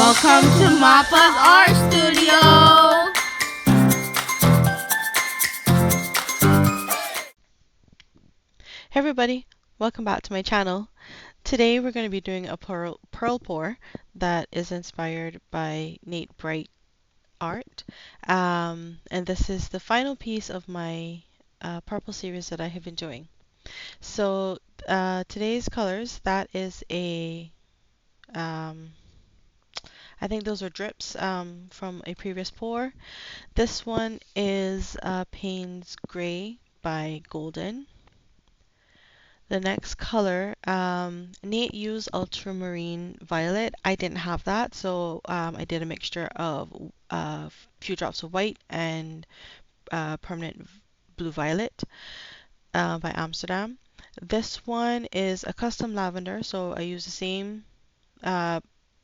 Welcome to Mappa's Art Studio! Hey everybody, welcome back to my channel. Today we're going to be doing a pearl pour that is inspired by Nate Bright art. And this is the final piece of my purple series that I have been doing. So today's colors, that is I think those are drips from a previous pour. This one is Payne's Gray by Golden. The next color, Nate used Ultramarine Violet. I didn't have that, so I did a mixture of a few drops of white and Permanent Blue Violet by Amsterdam. This one is a custom lavender, so I used the same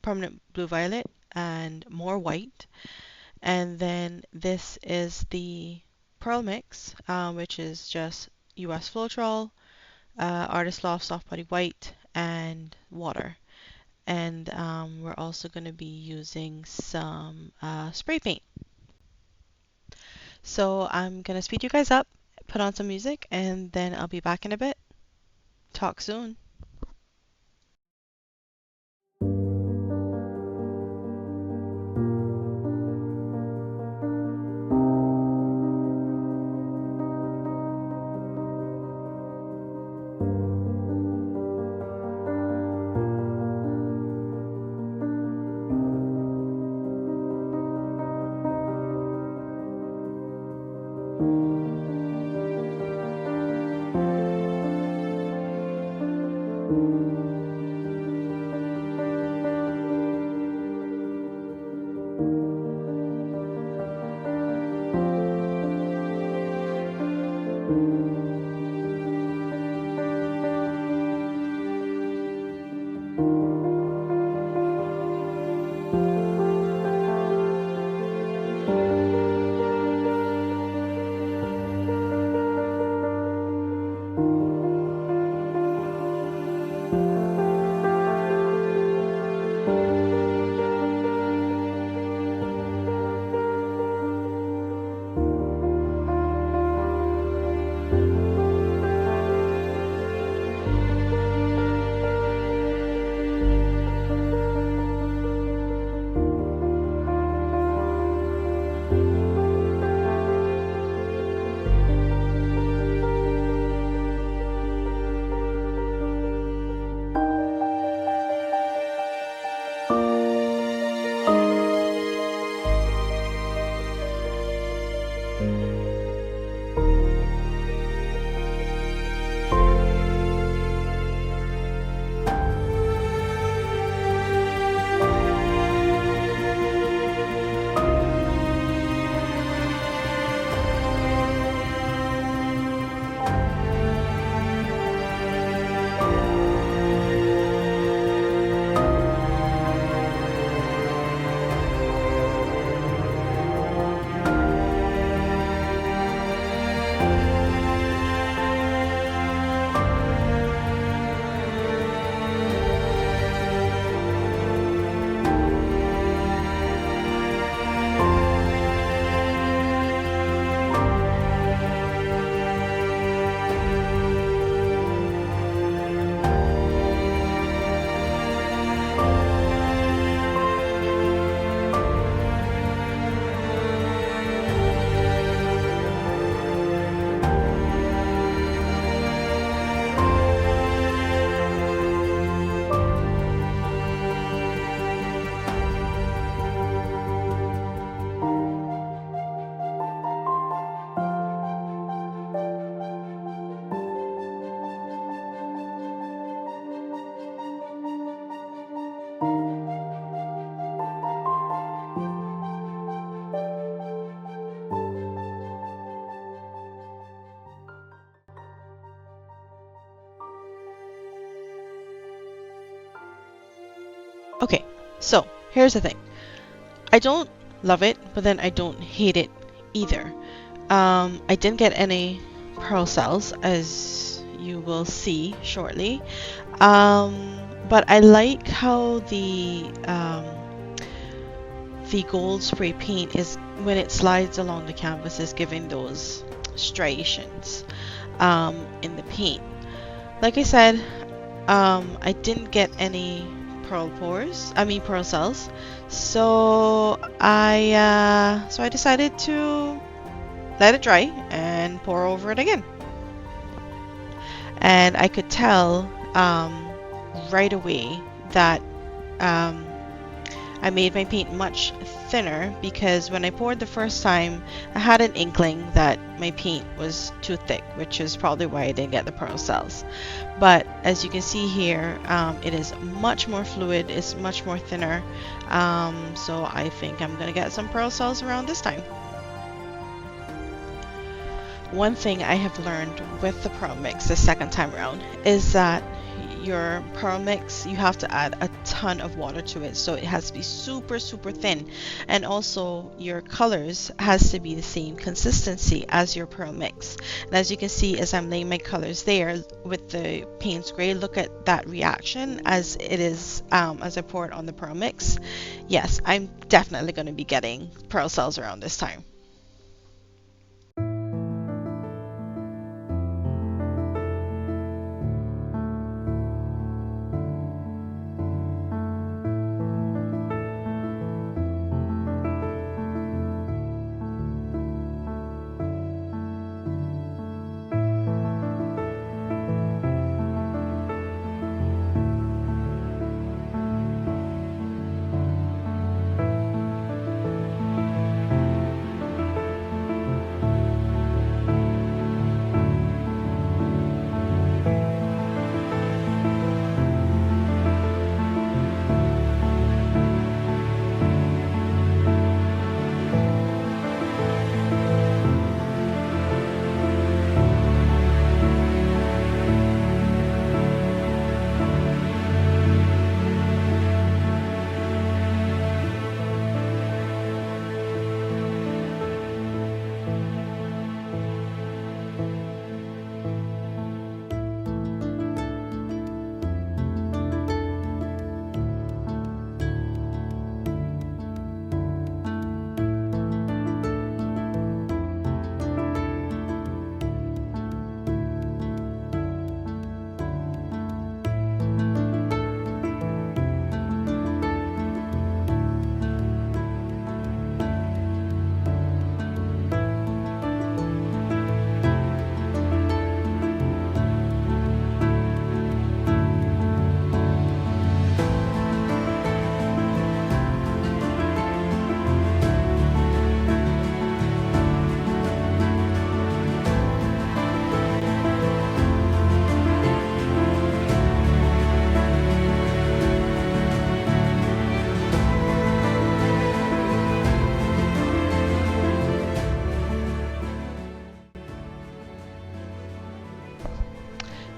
Permanent Blue Violet and more white. And then this is the Pearl Mix, which is just US Floetrol, Artist Loft Soft Body White, and water. And we're also going to be using some spray paint. So I'm going to speed you guys up, put on some music, and then I'll be back in a bit. Talk soon. Okay, so here's the thing. I don't love it, but then I don't hate it either. I didn't get any pearl cells, as you will see shortly. But I like how the the gold spray paint is, when it slides along the canvas, is giving those striations in the paint. Like I said, I didn't get any pearl cells, so I decided to let it dry and pour over it again. And I could tell right away that I made my paint much thinner, because when I poured the first time, I had an inkling that my paint was too thick, which is probably why I didn't get the pearl cells. But as you can see here, it is much more fluid, it's much more thinner, so I think I'm gonna get some pearl cells around this time. One thing I have learned with the pearl mix the second time around is that your pearl mix, you have to add a ton of water to it, so it has to be super thin, and also your colors has to be the same consistency as your pearl mix. And as you can see, as I'm laying my colors there with the Payne's gray, look at that reaction as it is as I pour it on the pearl mix. Yes, I'm definitely going to be getting pearl cells around this time.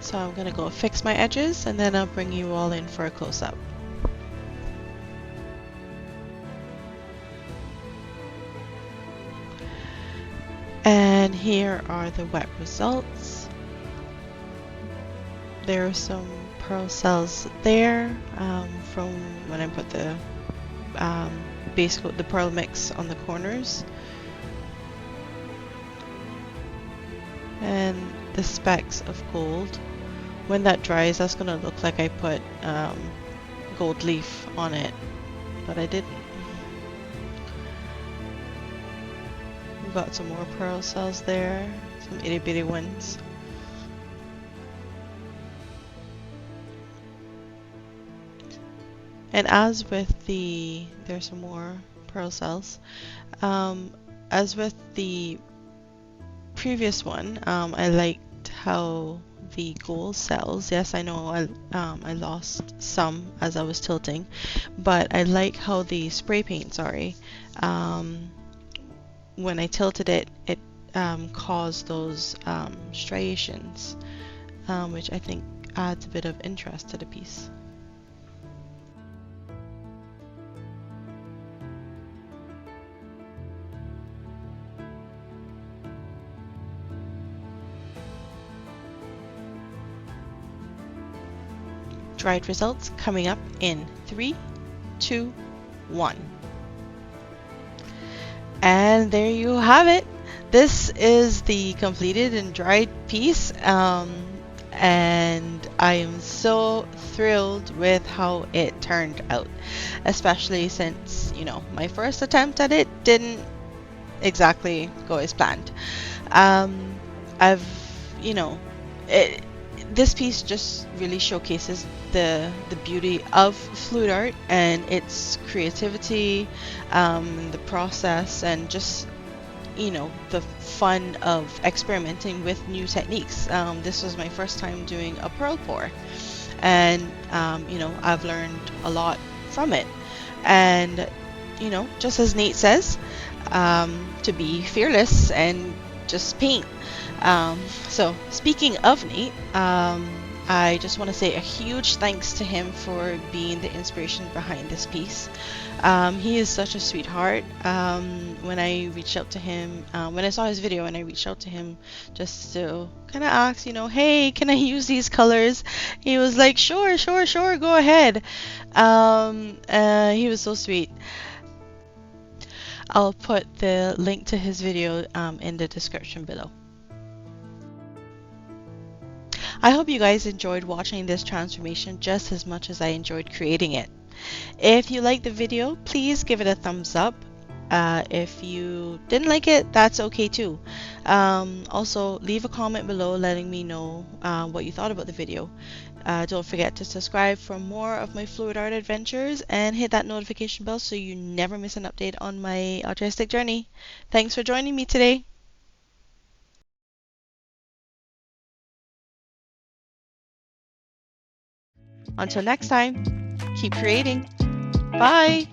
So I'm gonna go fix my edges, and then I'll bring you all in for a close-up. And here are the wet results. There are some pearl cells there from when I put the base coat, the pearl mix on the corners. And the specks of gold. When that dries, that's gonna look like I put gold leaf on it, but I didn't. We've got some more pearl cells there, some itty bitty ones. And as with there's some more pearl cells. As with the previous one, I liked how the gold cells, yes, I know I lost some as I was tilting, but I like how the spray paint, when I tilted it, it caused those striations, which I think adds a bit of interest to the piece. Dried results coming up in 3, 2, 1. And there you have it. This is the completed and dried piece. And I am so thrilled with how it turned out, especially since, my first attempt at it didn't exactly go as planned. Um, I've, you know, it, this piece just really showcases the beauty of fluid art and its creativity, the process, and just the fun of experimenting with new techniques. This was my first time doing a pearl pour, and I've learned a lot from it. And just as Nate says, to be fearless and just paint. So speaking of Nate, I just want to say a huge thanks to him for being the inspiration behind this piece. He is such a sweetheart. When I reached out to him, when I saw his video and I reached out to him just to kind of ask, hey, can I use these colors? He was like, sure, sure, sure, go ahead. He was so sweet. I'll put the link to his video in the description below. I hope you guys enjoyed watching this transformation just as much as I enjoyed creating it. If you liked the video, please give it a thumbs up. If you didn't like it, that's okay too. Also, leave a comment below letting me know what you thought about the video. Don't forget to subscribe for more of my fluid art adventures and hit that notification bell so you never miss an update on my artistic journey. Thanks for joining me today. Until next time, keep creating. Bye!